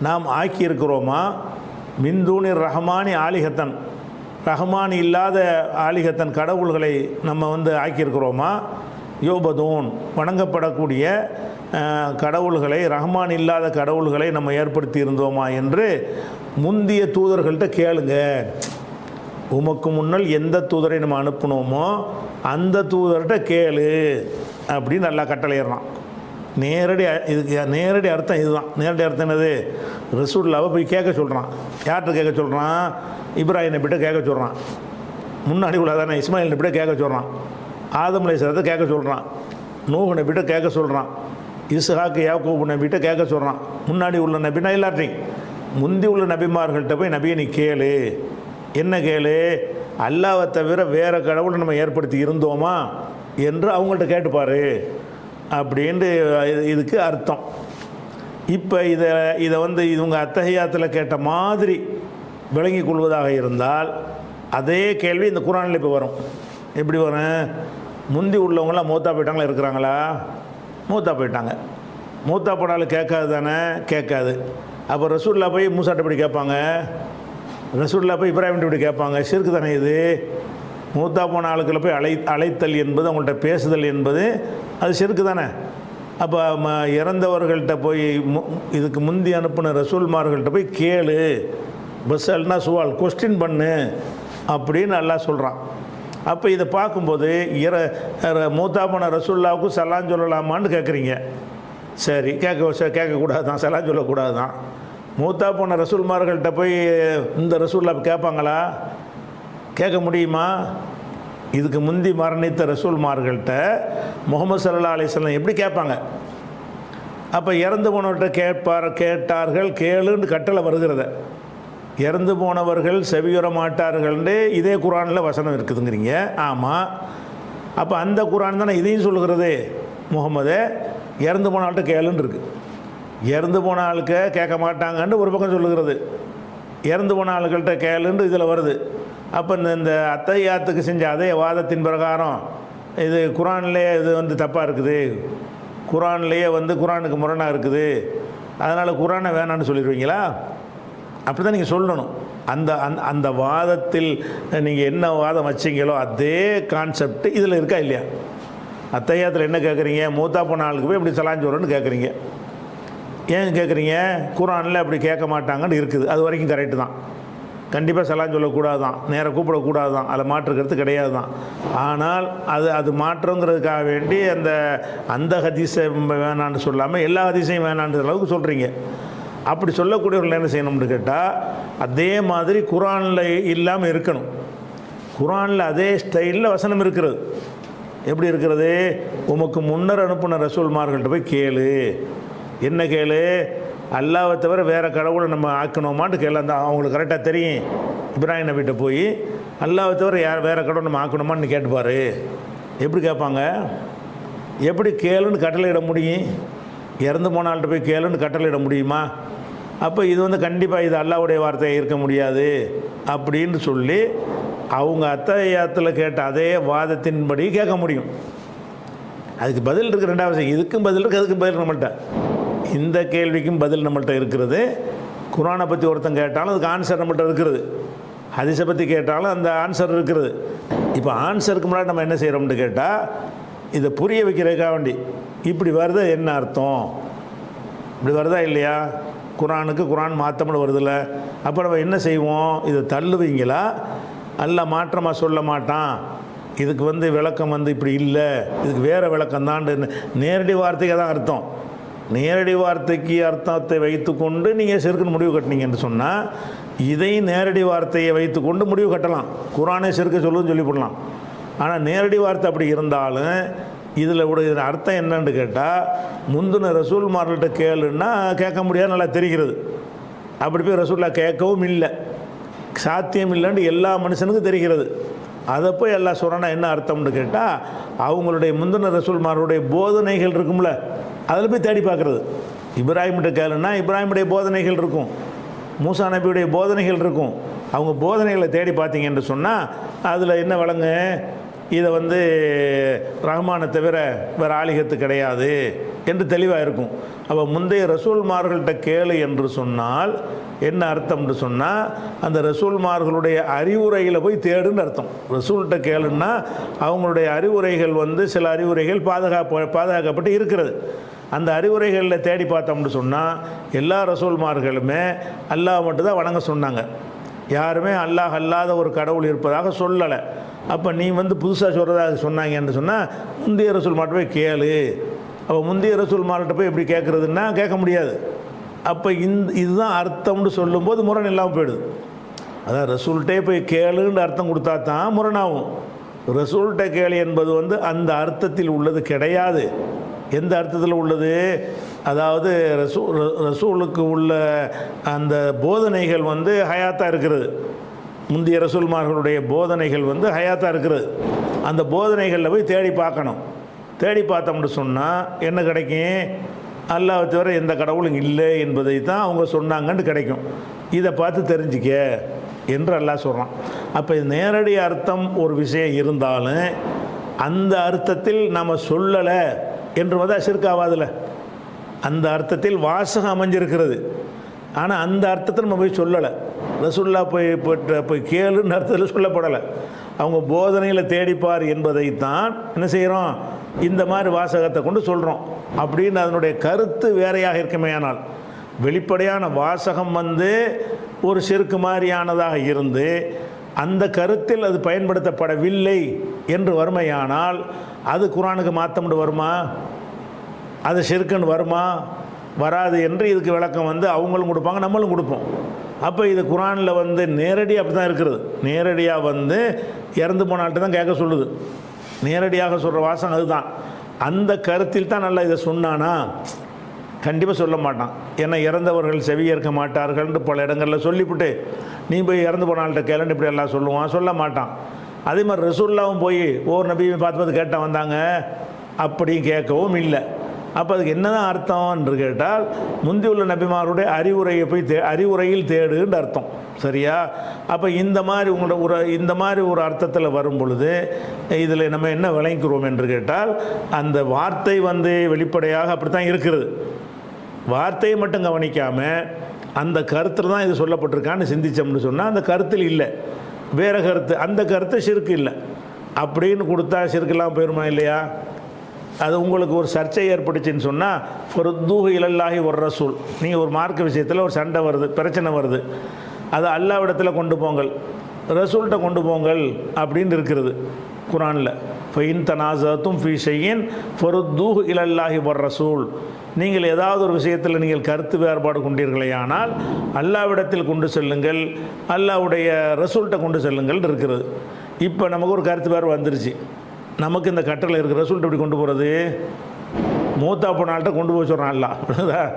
நாம் ஆக்கியிருக்கிறோமா, மின்தூனிர் ரஹ்மானி ஆலிஹத்தன், ரஹ்மான் இல்லாத ஆலிஹத்தன் கடவுள்களை நம்ம ஆக்கியிருக்கிறோமா, யோபதூன் வணங்கப்படக்கூடிய கடவுள்களை, ரஹ்மான் இல்லாத கடவுள்களை நம்ம ஏற்படுத்தி இருந்தோமா என்று முந்திய தூதர்கள்ட்ட கேளுங்க. உமக்கு முன்னால் எந்த தூதரை நம்ம அனுப்பினோமோ அந்த தூதர்கிட்ட கேளு அப்படின்னு நல்லா கட்டளையிடறான். நேரடி அர்த்தம் இதுதான். நேரடி அர்த்தம் என்னது? ரசூலுல்லாஹ்வை போய் கேட்க சொல்கிறான். யார்கிட்ட கேட்க சொல்கிறான்? இப்ராஹிம் நபிகிட்ட கேட்க சொல்கிறான். முன்னாடி உள்ளதானே இஸ்மாயில் நபிகிட்ட கேட்க சொல்கிறான். ஆதம் அலைஹிஸ்ஸலாத்தை கேட்க சொல்கிறான். நூஹ் நபிகிட்ட கேட்க சொல்கிறான். இஸ்ஹாக் யாக்கூப் நபிகிட்ட கேட்க சொல்கிறான். முன்னாடி உள்ள நபினா எல்லாத்தையும், முந்தி உள்ள நபிமார்கள்ட்ட போய் நபியை நீ கேளு. என்ன கேளு? அல்லாஹ்வை தவிர வேறு கடவுளை நம்ம ஏற்படுத்தி இருந்தோமா என்று அவங்கள்ட்ட கேட்டுப்பார் அப்படின்ட்டு இதுக்கு அர்த்தம். இப்போ இதை இவங்க அத்தஹியாத்தில் கேட்ட மாதிரி விளங்கி கொள்வதாக இருந்தால் அதே கேள்வி இந்த குர்ஆனில் இப்போ வரும். எப்படி வரும்? முந்தி உள்ளவங்களாம் மூத்தா போயிட்டாங்களா, இருக்கிறாங்களா? மூத்தா போயிட்டாங்க. மூத்தா போனாலும் கேட்காது தானே? கேட்காது. அப்போ ரசூலுல்லாஹ் போய் மூசாட்ட இப்படி கேட்பாங்க, ரசூலுல்லாஹ் போய் இப்ராஹிம் இப்படி கேட்பாங்க. ஷிர்க்கு தானே இது? மூத்தா போன ஆளுக்களை போய் அழைத்தல் என்பது, அவங்கள்ட்ட பேசுதல் என்பது அது ஷிர்க்கு தானே? அப்போ இறந்தவர்கள்ட்ட போய் இதுக்கு முந்தி அனுப்பின ரசூல்மார்கள்ட்ட போய் கேளு, பஸ்ஸல்னா சுவால், கொஸ்டின் பண்ணு அப்படின்னு அல்லாஹ் சொல்கிறான். அப்போ இதை பார்க்கும்போது மூத்தா போன ரசூலுல்லாஹ்வுக்கு சலாம் சொல்லலாமான்னு கேட்குறீங்க. சரி, கேட்கக்கூடாது தான், சலாம் சொல்லக்கூடாது தான். மூத்தா போன ரசூல்மார்கள்ட்ட போய் இந்த ரசூலுல்லாஹ் கேட்பாங்களா? கேட்க முடியுமா? இதுக்கு முந்தி மரணித்த ரசூல்மார்கள்ட்ட முஹம்மது ஸல்லல்லாஹு அலைஹி வஸல்லம் எப்படி கேட்பாங்க? அப்போ இறந்து போனவர்கிட்ட கேட்டார்கள், கேளுன்னு கட்டளை வருகிறத. இறந்து போனவர்கள் செவியுற மாட்டார்கள்னு இதே குர்ஆனில் வசனம் இருக்குதுங்கிறீங்க. ஆமாம். அப்போ அந்த குர்ஆன் தானே இதையும் சொல்லுகிறது. முகமதே இறந்து போன ஆள்கிட்ட கேளுன்னு இருக்குது. இறந்து போன ஆளுக்கு கேட்க மாட்டாங்கன்னு ஒரு பக்கம் சொல்லுகிறது, இறந்து போன ஆளுகள்கிட்ட கேளுன்னு இதில் வருது. அப்போ இந்த அத்தஹியாத்துக்கு செஞ்ச அதே வாதத்தின் பிரகாரம் இது குர்ஆன்லேயே இது தப்பாக இருக்குது, குர்ஆன்லேயே குர்ஆனுக்கு முரணாக இருக்குது, அதனால் குர்ஆனை வேணான்னு சொல்லிடுவீங்களா? அப்படி தான் நீங்கள் சொல்லணும். அந்த வாதத்தில் நீங்கள் என்ன வாதம் வச்சிங்களோ அதே கான்செப்ட் இதில் இருக்கா இல்லையா? அத்தஹியாத்தில் என்ன கேட்குறீங்க? மூத்தா போன ஆளுக்கு போய் இப்படி சலாம் சொல்கிறேன்னு கேட்குறீங்க. ஏன் கேட்குறீங்க? குர்ஆனில் அப்படி கேட்க மாட்டாங்கன்னு இருக்குது. அது வரைக்கும் கரெக்டு தான். கண்டிப்பாக சலாம் சொல்லக்கூடாது தான், நேராக கூப்பிடக்கூடாது தான், அதில் மாற்றுக்கிறது கிடையாது தான். ஆனால் அது மாற்றங்கிறதுக்காக வேண்டி அந்த ஹதீஸை வேணான்னு சொல்லாமல் எல்லா ஹதீஸையும் வேணான்ற அளவுக்கு சொல்கிறீங்க. அப்படி சொல்லக்கூடியவர்கள் என்ன செய்யணும்னு கேட்டால் அதே மாதிரி குர்ஆனில் இல்லாமல் இருக்கணும். குர்ஆனில் அதே ஸ்டைலில் வசனம் இருக்கிறது. எப்படி இருக்கிறது? உமக்கு முன்னர் அனுப்பின ரசூல்மார்கள்ட்ட போய் கேளு. என்ன கேளு? அல்லாஹ்வை தவிர வேறு கடவுளை நம்ம ஆக்கணுமான்னு கேளு. அந்த அவங்களுக்கு கரெக்டாக தெரியும். இப்ராஹிம் நபிகிட்ட போய் அல்லாஹ்வை தவிர வேறு கடவுளை நம்ம ஆக்கணுமான்னு கேட்டுப்பார். எப்படி கேட்பாங்க? எப்படி கேளுன்னு கட்டளையிட முடியும்? இறந்து போன ஆள்கிட்ட போய் கேளுன்னு கட்டளையிட முடியுமா? அப்போ இது கண்டிப்பாக இது அல்லாஹ்வுடைய வார்த்தையாக இருக்க முடியாது அப்படின்னு சொல்லி அவங்க அத்தஹியாத்தில் கேட்ட அதே வாதத்தின்படி கேட்க முடியும். அதுக்கு பதில் இருக்குது. ரெண்டாவது விஷயம், இதுக்கும் பதில் இருக்குது, அதுக்கும் பதில் நம்மள்கிட்ட. இந்த கேள்விக்கும் பதில் நம்மள்கிட்ட இருக்கிறது. குர்ஆனை பற்றி ஒருத்தன் கேட்டாலும் அதுக்கு ஆன்சர் நம்மள்கிட்ட இருக்கிறது. ஹதீஸை பற்றி கேட்டாலும் அந்த ஆன்சர் இருக்கிறது. இப்போ ஆன்சருக்கு முன்னாடி நம்ம என்ன செய்கிறோம்னு கேட்டால், இதை புரிய வைக்கிறதுக்காக வேண்டி இப்படி வருது என்ன அர்த்தம், இப்படி வருதா இல்லையா, குர்ஆனுக்கு குர்ஆன் மாற்றம்னு வருதில்ல, அப்போ நம்ம என்ன செய்வோம், இதை தள்ளுவீங்களா, அல்லாஹ் மாற்றமாக சொல்ல மாட்டான், இதுக்கு விளக்கம் இப்படி இல்லை, இதுக்கு வேறு விளக்கம் தான், நேரடி வார்த்தைக்கு தான் அர்த்தம். நேரடி வார்த்தைக்கு அர்த்தத்தை வைத்துக்கொண்டு நீங்கள் சிறுக்குன்னு முடிவு கட்டினீங்கன்னு சொன்னால், இதையும் நேரடி வார்த்தையை வைத்துக்கொண்டு முடிவு கட்டலாம். குர்ஆனே சிறுக்க சொல்லுன்னு சொல்லி போடலாம். ஆனால் நேரடி வார்த்தை அப்படி இருந்தாலும் இதில் உடைய அர்த்தம் என்னன்னு கேட்டால், முந்தின ரசூல்மார்கள்ட்ட கேளுன்னா கேட்க முடியாது, நல்லா தெரிகிறது. அப்படி போய் ரசூல்லா கேட்கவும் இல்லை, சாத்தியம் இல்லைன்னு எல்லா மனுஷனுக்கும் தெரிகிறது. அதை போய் எல்லாம் சொல்கிறான்னா என்ன அர்த்தம்னு கேட்டால், அவங்களுடைய முந்தின ரசூல்மார்களுடைய போதனைகள் இருக்கும்ல, அதில் போய் தேடி பார்க்குறது. இப்ராஹிம்கிட்ட கேளுன்னா இப்ராஹிமுடைய போதனைகள் இருக்கும், மூசா நபியுடைய போதனைகள் இருக்கும். அவங்க போதனைகளை தேடி பார்த்தீங்கன்னு சொன்னால் அதில் என்ன வழங்கு, இதை ரஹ்மானை தவிர வேறு ஆலிகத்து கிடையாது என்று தெளிவாக இருக்கும். அப்போ முந்தைய ரசூல்மார்கள்ட்ட கேளு என்று சொன்னால் என்ன அர்த்தம்னு சொன்னால், அந்த ரசூல்மார்களுடைய அறிவுரையில் போய் தேடுன்னு அர்த்தம். ரசூல்கிட்ட கேளுன்னா அவங்களுடைய அறிவுரைகள் சில அறிவுரைகள் பாதுகாக்கப்பட்டு இருக்கிறது. அந்த அறிவுரைகளில் தேடி பார்த்தோம்னு சொன்னால் எல்லா ரசூல்மார்களுமே அல்லாஹ் மட்டும்தான் வணங்க சொன்னாங்க. யாருமே அல்லாஹ் அல்லாத ஒரு கடவுள் இருப்பதாக சொல்லலை. அப்போ நீ புதுசாக சொல்கிறதாக சொன்னாங்கன்னு சொன்னால் முந்தைய ரசூல்மார்ட்ட போய் கேளு. அப்போ முந்தைய ரசூல்மார்ட்ட போய் எப்படி கேட்குறதுன்னா கேட்க முடியாது. அப்போ இதுதான் அர்த்தம்னு சொல்லும்போது முரண் இல்லாமல் போயிடுது. அதான் ரசூல்கிட்டே போய் கேளுன்னு அர்த்தம் கொடுத்தா தான் முரணாகும். ரசூல்கிட்ட கேளு என்பது அந்த அர்த்தத்தில் உள்ளது கிடையாது. எந்த அர்த்தத்தில் உள்ளது, அதாவது ரசூலுக்கு உள்ள அந்த போதனைகள் ஹயாத்தாக இருக்கிறது. முந்தைய ரசூல்மார்களுடைய போதனைகள் ஹயாத்தாக இருக்கிறது. அந்த போதனைகளில் போய் தேடி பார்க்கணும். தேடி பார்த்தோம்னு சொன்னால் என்ன கிடைக்கும், அல்லாஹ்வை தவிர எந்த கடவுளும் இல்லை என்பதை தான் அவங்க சொன்னாங்கன்னு கிடைக்கும். இதை பார்த்து தெரிஞ்சிக்க என்று அல்லாஹ் சொல்கிறான். அப்போ நேரடி அர்த்தம் ஒரு விஷயம் இருந்தாலும் அந்த அர்த்தத்தில் நம்ம சொல்லலை என்று ஷிர்காவாதில் அந்த அர்த்தத்தில் வாசகம் அமைஞ்சிருக்கிறது. ஆனால் அந்த அர்த்தத்தை நம்ம போய் சொல்லலை. ரசூல்லா போய் கேளுன்னு அர்த்தத்தில் சொல்லப்படலை. அவங்க போதனையில் தேடிப்பார் என்பதைத்தான் என்ன செய்கிறோம், இந்த மாதிரி வாசகத்தை கொண்டு சொல்கிறோம். அப்படின்னு அதனுடைய கருத்து வேறையாக இருக்குமேயானால், வெளிப்படையான வாசகம் ஒரு ஷிர்க் மாதிரியானதாக இருந்து அந்த கருத்தில் அது பயன்படுத்தப்படவில்லை என்று வறுமையானால் அது குர்ஆனுக்கு மாற்றம்னு வருமா, அது ஷிர்க்குன்னு வருமா, வராது என்று இதுக்கு விளக்கம் அவங்களும் கொடுப்பாங்க, நம்மளும் கொடுப்போம். அப்போ இது குர்ஆனில் நேரடியாக அப்படி தான் இருக்கிறது. நேரடியாக இறந்து போனால்கிட்ட தான் கேட்க சொல்லுது. நேரடியாக சொல்கிற வாசகம் அதுதான். அந்த கருத்தில் தான் நல்லா இதை சொன்னானா, கண்டிப்பாக சொல்ல மாட்டான். ஏன்னா இறந்தவர்கள் செவியேற்க மாட்டார்கள்னு பல இடங்களில் சொல்லிவிட்டு நீ போய் இறந்து போனால்கிட்ட கேளுன்னு இப்படி எல்லாம் சொல்லுவான், சொல்ல மாட்டான். அதே மாதிரி ரசூல்லாவும் போய் ஒவ்வொரு நபியும் பார்த்து கேட்டால் வந்தாங்க அப்படியும் கேட்கவும் இல்லை. அப்போ அதுக்கு என்ன தான் அர்த்தம் என்று கேட்டால், முந்தியுள்ள நபிமாருடைய அறிவுரையை போய் அறிவுரையில் தேடுன்ற அர்த்தம். சரியா? அப்போ இந்த மாதிரி ஒரு அர்த்தத்தில் வரும் பொழுது இதில் நம்ம என்ன விளங்கிக்கிறோம் என்று கேட்டால், அந்த வார்த்தை வெளிப்படையாக அப்படி தான் இருக்கிறது. வார்த்தையை மட்டும் கவனிக்காமல் அந்த கருத்தில் தான் இது சொல்லப்பட்டிருக்கான்னு சிந்திச்சோம்னு சொன்னால் அந்த கருத்தில் இல்லை, வேறு கருத்து, அந்த கருத்து ஷிர்க் இல்லை அப்படின்னு கொடுத்தா ஷிர்க்கெல்லாம் போயிருமா இல்லையா? அது உங்களுக்கு ஒரு சர்ச்சை ஏற்பட்டுச்சுன்னு சொன்னால், ஃபருத்தூஹு இலல்லாஹி ஒரு ரசூல், நீங்கள் ஒரு மார்க்க விஷயத்தில் ஒரு சண்டை வருது, பிரச்சனை வருது, அதை அல்லாஹ்விடத்தில் கொண்டு போங்கள், ரசூல்கிட்ட கொண்டு போங்கள் அப்படின்னு இருக்கிறது குர்ஆனில். ஃபைன் தனாஸத்தும் ஃபீ ஷைஇன் ஃபருத்தூஹு இலல்லாஹி ஒரு ரசூல், நீங்கள் ஏதாவது ஒரு விஷயத்தில் நீங்கள் கருத்து வேறுபாடு கொண்டீர்களேயானால் அல்லாஹ்விடத்தில் கொண்டு செல்லுங்கள், அல்லாஹ்வுடைய ரசூல்கிட்ட கொண்டு செல்லுங்கள் இருக்கிறது. இப்போ நமக்கு ஒரு கருத்து வேறு வந்துருச்சு, நமக்கு இந்த கட்டளை இருக்குது, ரசூல்கிட்ட எப்படி கொண்டு போகிறது, மூத்தா போனால்கிட்ட கொண்டு போய் சொல்கிறான் அல்லாஹ்.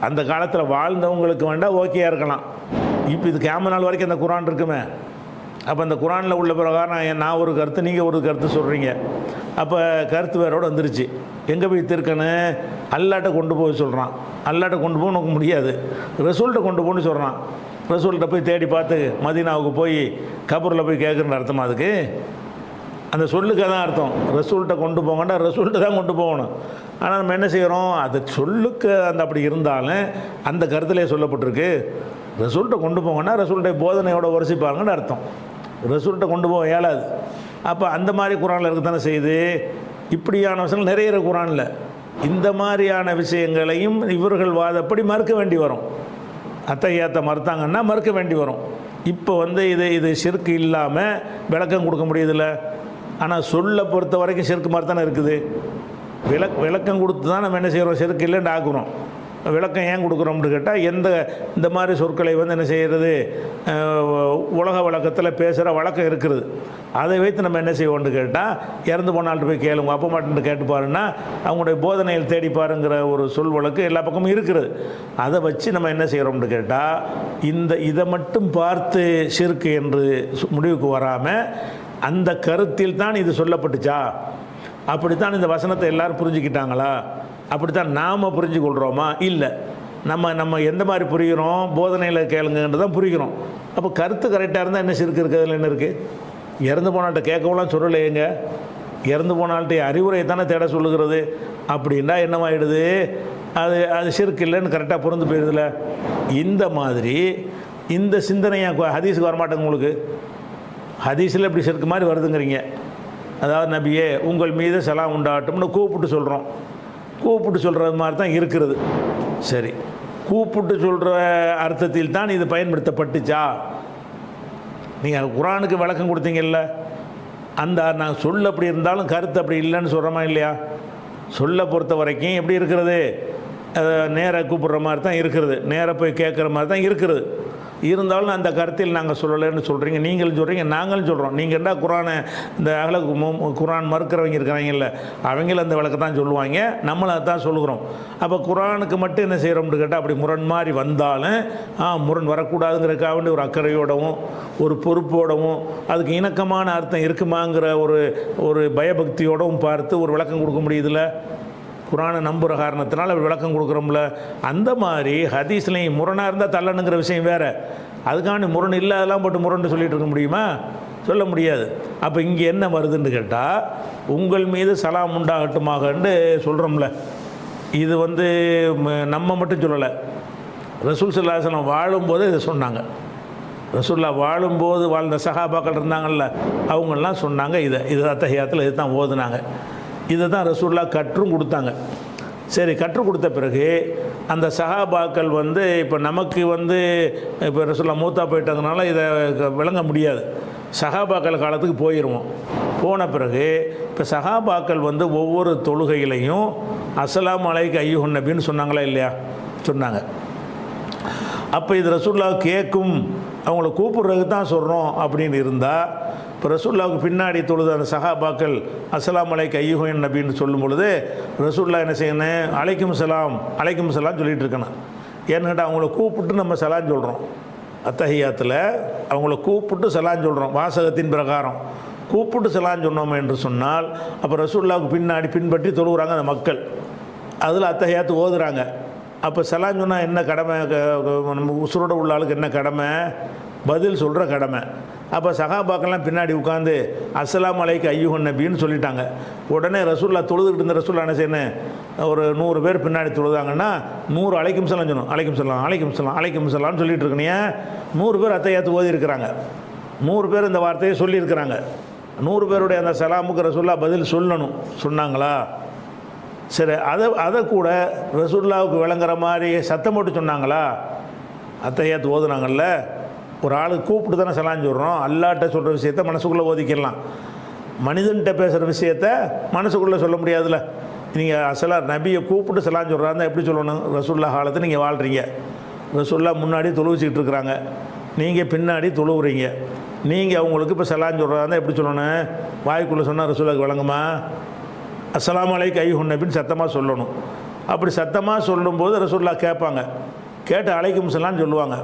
அந்த காலத்தில் வாழ்ந்தவங்களுக்கு வேண்டாம் ஓகேயாக இருக்கலாம். இப்போ இது கியாமத் நாள் வரைக்கும் அந்த குர்ஆன் இருக்குமே. அப்போ அந்த குர்ஆனில் உள்ள பிரகாரம் நான் ஒரு கருத்து, நீங்கள் ஒரு கருத்து சொல்கிறீங்க. அப்போ கருத்து வேறோடு வந்துருச்சு, எங்கே போய் தீர்க்கணும், அல்லாஹ்ட்ட கொண்டு போய் சொல்கிறான். அல்லாஹ்ட்ட கொண்டு போக நமக்கு முடியாது, ரசூல்கிட்ட கொண்டு போன்னு சொல்கிறான். ரசூல்கிட்ட போய் தேடி பார்த்து மதீனாவுக்கு போய் கபூரில் போய் கேட்குற அர்த்தமா அதுக்கு? அந்த சொல்லுக்கு தான் அர்த்தம். ரசூல்கிட்ட கொண்டு போங்கண்டா ரசூல்கிட்ட தான் கொண்டு போகணும். ஆனால் நம்ம என்ன செய்கிறோம், அது சொல்லுக்கு அந்த அப்படி இருந்தாலும் அந்த கருத்திலே சொல்லப்பட்டிருக்கு. ரசூல்கிட்ட கொண்டு போங்கன்னா ரசூல்கிட்ட போதனையோட வரிசைப்பாங்கன்னு அர்த்தம். ரசூல்கிட்ட கொண்டு போக இயலாது. அப்போ அந்த மாதிரி குரானில் இருக்கத்தானே செய்யுது. இப்படியான விஷயங்கள் நிறைய குரானில் இந்த மாதிரியான விஷயங்களையும் இவர்கள் வாதப்படி மறுக்க வேண்டி வரும். அத்தகையாத்தை மறுத்தாங்கன்னா மறுக்க வேண்டி வரும். இப்போ இது ஷிர்க் இல்லாமல் விளக்கம் கொடுக்க முடியுதில்ல. ஆனால் சொல்ல பொறுத்த வரைக்கும் ஷிர்க் மாதிரி தானே இருக்குது. விளக்கம் கொடுத்து தான் நம்ம என்ன செய்கிறோம், ஷிர்க் இல்லைன்னு ஆக்குறோம். விளக்கம் ஏன் கொடுக்குறோம்னு கேட்டால் இந்த மாதிரி சொற்களை என்ன செய்கிறது, உலக வழக்கத்தில் பேசுகிற வழக்கம் இருக்கிறது. அதை வைத்து நம்ம என்ன செய்வோம்னு கேட்டால், இறந்து போனால்ட்டு போய் கேளுங்க, அப்போ மாட்டேன்ட்டு கேட்டு பாருன்னா அவங்களுடைய போதனையில் தேடி பாருங்கிற ஒரு சொல் வழக்கு எல்லா பக்கமும் இருக்கிறது. அதை வச்சு நம்ம என்ன செய்கிறோம்னு கேட்டால், இதை மட்டும் பார்த்து ஷிர்க் என்று முடிவுக்கு வராமல் அந்த கருத்தில் தான் இது சொல்லப்பட்டுச்சா, அப்படித்தான் இந்த வசனத்தை எல்லோரும் புரிஞ்சுக்கிட்டாங்களா, அப்படித்தான் நாம் புரிஞ்சு கொள்கிறோமா, இல்லை நம்ம எந்த மாதிரி புரிகிறோம், போதனையில் கேளுங்கன்றது தான் புரிகிறோம். அப்போ கருத்து கரெக்டாக இருந்தால் என்ன ஷிர்க் இருக்கிறதுல என்ன இருக்குது. இறந்து போனால்கிட்ட கேட்கலாம் சொல்லலையேங்க, இறந்து போனால்கிட்ட அறிவுரை தானே தேட சொல்லுகிறது. அப்படின்னா என்னவாயிடுது, அது ஷிர்க் இல்லைன்னு கரெக்டாக பொருந்து போயிடுதுல. இந்த மாதிரி இந்த சிந்தனையாக ஹதீஸுக்கு வரமாட்டேங்க. உங்களுக்கு ஹதீஸில் இப்படி ஷிர்க் மாதிரி வருதுங்கிறீங்க. அதாவது நபியே உங்கள் மீது சலாம் உண்டாகட்டும்னு கூப்பிட்டு சொல்கிறோம். கூப்பிட்டு சொல்கிறது மாதிரி தான் இருக்கிறது. சரி, கூப்பிட்டு சொல்கிற அர்த்தத்தில் தான் இது பயன்படுத்தப்பட்டுச்சா. நீங்கள் குரானுக்கு விளக்கம் கொடுத்தீங்கல்ல, நான் சொல்ல அப்படி இருந்தாலும் கருத்து அப்படி இல்லைன்னு சொல்கிறோமா இல்லையா. சொல்ல பொறுத்த வரைக்கும் எப்படி இருக்கிறது, நேராக கூப்பிட்ற மாதிரி தான் இருக்கிறது, நேராக போய் கேட்குற மாதிரி தான் இருக்கிறது. இருந்தாலும் அந்த கருத்தில் நாங்கள் சொல்லலைன்னு சொல்கிறீங்க, நீங்களும் சொல்கிறீங்க, நாங்களும் சொல்கிறோம். நீங்கள் என்ன குரானை இந்த குரான் மறுக்கிறவங்க இருக்கிறாங்கல்ல, அவங்களும் அந்த விளக்க தான் சொல்லுவாங்க, நம்மளும் அதை தான் சொல்லுகிறோம். அப்போ குரானுக்கு மட்டும் என்ன செய்கிறோம்னு கேட்டால், அப்படி முரண் மாதிரி வந்தாலும் முரண் வரக்கூடாதுங்கிறதுக்காக வேண்டி ஒரு அக்கறையோடவும் ஒரு பொறுப்போடவும் அதுக்கு இணக்கமான அர்த்தம் இருக்குமாங்கிற ஒரு பயபக்தியோடவும் பார்த்து ஒரு விளக்கம் கொடுக்க முடியுதுல்ல. குரானை நம்புகிற காரணத்தினால விளக்கம் கொடுக்குறோம்ல. அந்த மாதிரி ஹதீஸ்லையும் முரணாக இருந்தால் தள்ளணுங்கிற விஷயம் வேறு. அதுக்காண்டி முரண் இல்லாதெல்லாம் போட்டு முரண்டு சொல்லிகிட்டு இருக்க முடியுமா, சொல்ல முடியாது. அப்போ இங்கே என்ன வருதுன்னு கேட்டால், உங்கள் மீது சலாம் உண்டாகட்டுமாகன்னு சொல்கிறோம்ல. இது நம்ம மட்டும் சொல்லலை, ரசூல் ஸல்லல்லாஹு அலைஹி வஸல்லம் வாழும்போது இதை சொன்னாங்க. ரசூல்லா வாழும்போது வாழ்ந்த சஹாபாக்கள் இருந்தாங்கல்ல, அவங்கெல்லாம் சொன்னாங்க. இது அத்தஹியாத்தில் இது தான் ஓதுனாங்க. இதை தான் ரசூல்லா கற்றும் கொடுத்தாங்க. சரி, கற்றுக் கொடுத்த பிறகு அந்த சஹாபாக்கள் இப்போ நமக்கு இப்போ ரசூல்லா மூத்தா போயிட்டதுனால இதை விளங்க முடியாது. சஹாபாக்கள் காலத்துக்கு போயிடுவோம். போன பிறகு இப்போ சஹாபாக்கள் ஒவ்வொரு தொழுகையிலையும் அஸ்ஸலாமு அலைக்க அய்யுஹன் நபின்னு சொன்னாங்களா இல்லையா, சொன்னாங்க. அப்போ இது ரசூல்லா கேட்கும், அவங்கள கூப்பிட்றதுக்கு தான் சொல்கிறோம் அப்படின்னு இருந்தால், இப்போ ரசூல்லாவுக்கு பின்னாடி தொழுது அந்த சஹாபாக்கள் அஸ்ஸலாமு அலைக்க அய்யுஹன் நபின்னு சொல்லும் பொழுது ரசூல்லா என்ன செய்யணும், அலைக்கும் சலாம் சொல்லிகிட்டு இருக்கணும். ஏன்னு கேட்டால் அவங்கள கூப்பிட்டு நம்ம சலான் சொல்கிறோம். அத்தஹியாத்தில் அவங்கள கூப்பிட்டு சலான் சொல்கிறோம். வாசகத்தின் பிரகாரம் கூப்பிட்டு சலான் சொன்னோம் என்று சொன்னால், அப்போ ரசூல்லாவுக்கு பின்பற்றி தொழுகிறாங்க அந்த மக்கள். அதில் அத்தஹியாத்து ஓதுறாங்க. அப்போ சலான் சொன்னால் என்ன கடமை, நம்ம உசுரோட உள்ள ஆளுக்கு என்ன கடமை, பதில் சொல்கிற கடமை. அப்போ சஹாபாக்கெல்லாம் பின்னாடி உட்காந்து அஸ்ஸலாமு அலைக்க அய்யுஹன் நபின்னு சொல்லிட்டாங்க. உடனே ரசூல்லா தொழுதுகிட்டு இருந்த ரசூல்லா என்ன செய்யணும், ஒரு 100 பேர் பின்னாடி தொழுதாங்கன்னா 100 அலைக்கும் சலாம் சொல்லணும். அலைக்கும் சலாம்னு சொல்லிட்டு இருக்கணையே 100 பேர் அத்தையாத்து ஓதி இருக்கிறாங்க. 100 பேர் இந்த வார்த்தையை சொல்லியிருக்கிறாங்க. 100 பேருடைய அந்த சலாமுக்கு ரசூல்லா பதில் சொல்லணும். சொன்னாங்களா? சரி, அதை கூட ரசூல்லாவுக்கு விளங்குற மாதிரி சத்தம் போட்டு சொன்னாங்களா? அத்தையாத்து ஓதுனாங்கல்ல. ஒரு ஆளுக்கு கூப்பிட்டு தானே சலான் சொல்கிறோம். அல்லாட்ட சொல்கிற விஷயத்த மனசுக்குள்ளே ஓதிக்கலாம். மனிதன்கிட்ட பேசுகிற விஷயத்த மனசுக்குள்ளே சொல்ல முடியாதுல்ல. நீங்கள் நபியை கூப்பிட்டு சலான் சொல்கிறாருந்தா எப்படி சொல்லணும்? ரசூல்லா காலத்தை நீங்கள் வாழ்கிறீங்க, ரசூல்லா முன்னாடி தொழுவிச்சிக்கிட்டு இருக்கிறாங்க, நீங்கள் பின்னாடி தொழுவுறீங்க. நீங்கள் அவங்களுக்கு இப்போ சலான் சொல்கிறாருந்தா எப்படி சொல்லணும்? வாய்க்குள்ளே சொன்னால் ரசூல்லாவுக்கு விளங்குமா? அஸ்ஸலாமு அலைக்க அய்யுஹன் நபின்னு சத்தமாக சொல்லணும். அப்படி சத்தமாக சொல்லும்போது ரசூல்லா கேட்பாங்க. கேட்டு அலைக்கும் சலாம்னு சொல்லுவாங்க.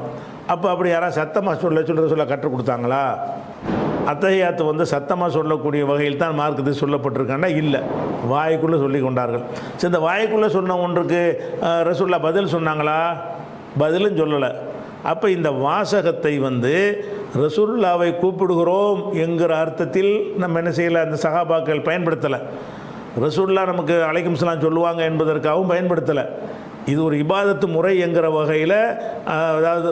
அப்போ அப்படி யாராவது சத்தமாக சொல்லி ரசூல்லா கற்றுக் கொடுத்தாங்களா? அத்தஹியாத்து சத்தமாக சொல்லக்கூடிய வகையில் தான் மார்க்கத்தில் சொல்லப்பட்டிருக்காண்டா இல்லை, வாய்க்குள்ளே சொல்லி கொண்டார்கள். சரி, இந்த வாய்க்குள்ளே சொன்ன ஒன்றுக்கு ரசூல்லா பதில் சொன்னாங்களா? பதிலும் சொல்லலை. அப்போ இந்த வாசகத்தை ரசூலுல்லாவை கூப்பிடுகிறோம் என்கிற அர்த்தத்தில் நம்ம என்ன செய்யலை, அந்த சஹாபாக்கள் பயன்படுத்தலை. ரசூலுல்லா நமக்கு அலைக்கும் சலாம் சொல்லுவாங்க என்பதற்காகவும் பயன்படுத்தலை. இது ஒரு இபாதத்து முறை என்கிற வகையில், அதாவது